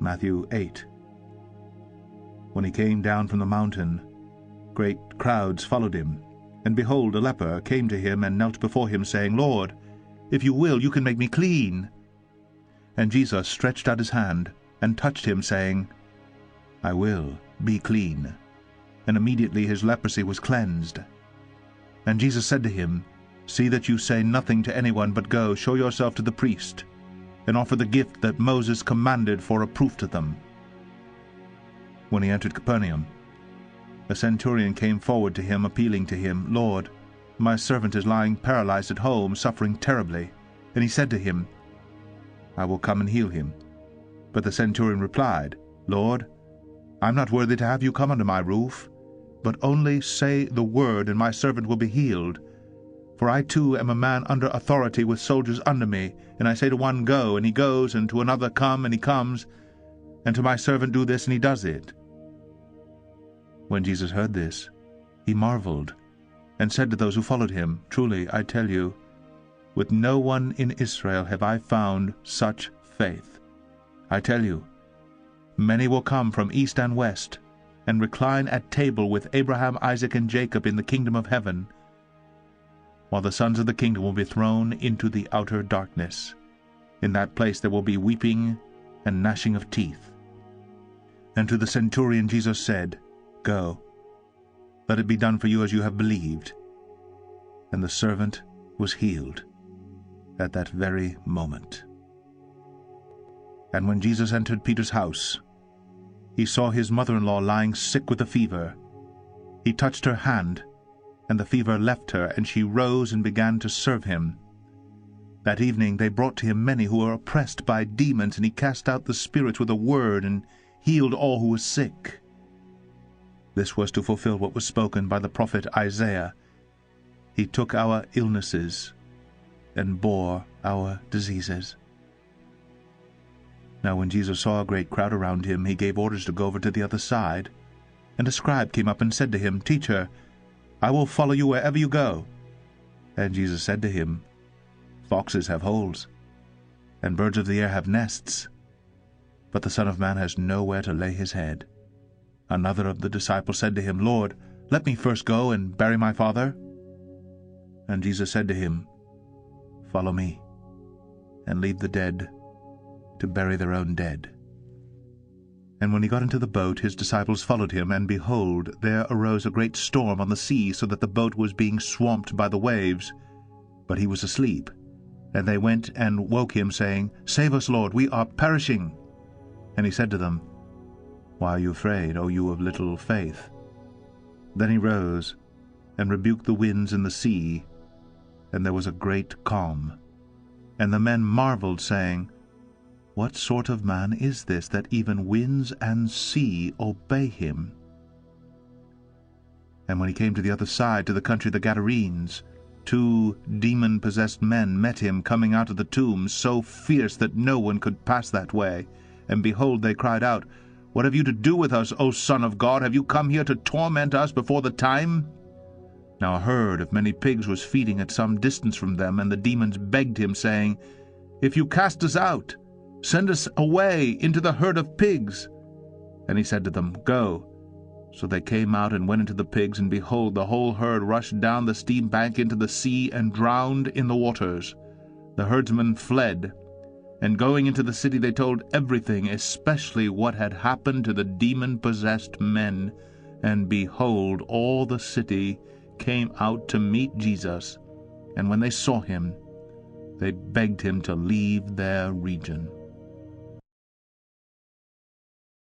Matthew 8. When he came down from the mountain, great crowds followed him. And behold, a leper came to him and knelt before him, saying, Lord, if you will, you can make me clean. And Jesus stretched out his hand and touched him, saying, I will, be clean. And immediately his leprosy was cleansed. And Jesus said to him, See that you say nothing to anyone, but go, show yourself to the priest, and offer the gift that Moses commanded for a proof to them. When he entered Capernaum, a centurion came forward to him, appealing to him, Lord, my servant is lying paralyzed at home, suffering terribly. And he said to him, I will come and heal him. But the centurion replied, Lord, I am not worthy to have you come under my roof, but only say the word, and my servant will be healed. For I too am a man under authority, with soldiers under me, and I say to one, Go, and he goes, and to another, Come, and he comes, and to my servant, Do this, and he does it. When Jesus heard this, he marveled, and said to those who followed him, Truly, I tell you, with no one in Israel have I found such faith. I tell you, many will come from east and west, and recline at table with Abraham, Isaac, and Jacob in the kingdom of heaven, while the sons of the kingdom will be thrown into the outer darkness. In that place there will be weeping and gnashing of teeth. And to the centurion Jesus said, Go, let it be done for you as you have believed. And the servant was healed at that very moment. And when Jesus entered Peter's house, he saw his mother-in-law lying sick with a fever. He touched her hand, and the fever left her, and she rose and began to serve him. That evening they brought to him many who were oppressed by demons, and he cast out the spirits with a word, and healed all who were sick. This was to fulfill what was spoken by the prophet Isaiah. He took our illnesses and bore our diseases. Now when Jesus saw a great crowd around him, he gave orders to go over to the other side. And a scribe came up and said to him, Teacher, I will follow you wherever you go. And Jesus said to him, Foxes have holes, and birds of the air have nests, but the Son of Man has nowhere to lay his head. Another of the disciples said to him, Lord, let me first go and bury my father. And Jesus said to him, Follow me, and leave the dead to bury their own dead. And when he got into the boat, his disciples followed him, and behold, there arose a great storm on the sea, so that the boat was being swamped by the waves. But he was asleep. And they went and woke him, saying, Save us, Lord, we are perishing. And he said to them, Why are you afraid, O you of little faith? Then he rose, and rebuked the winds and the sea, and there was a great calm. And the men marveled, saying, What sort of man is this, that even winds and sea obey him? And when he came to the other side, to the country of the Gadarenes, 2 demon-possessed men met him coming out of the tombs, so fierce that no one could pass that way. And behold, they cried out, What have you to do with us, O Son of God? Have you come here to torment us before the time? Now a herd of many pigs was feeding at some distance from them, and the demons begged him, saying, If you cast us out, send us away into the herd of pigs. And he said to them, Go. So they came out and went into the pigs, and behold, the whole herd rushed down the steep bank into the sea and drowned in the waters. The herdsmen fled, and going into the city they told everything, especially what had happened to the demon-possessed men. And behold, all the city came out to meet Jesus, and when they saw him, they begged him to leave their region.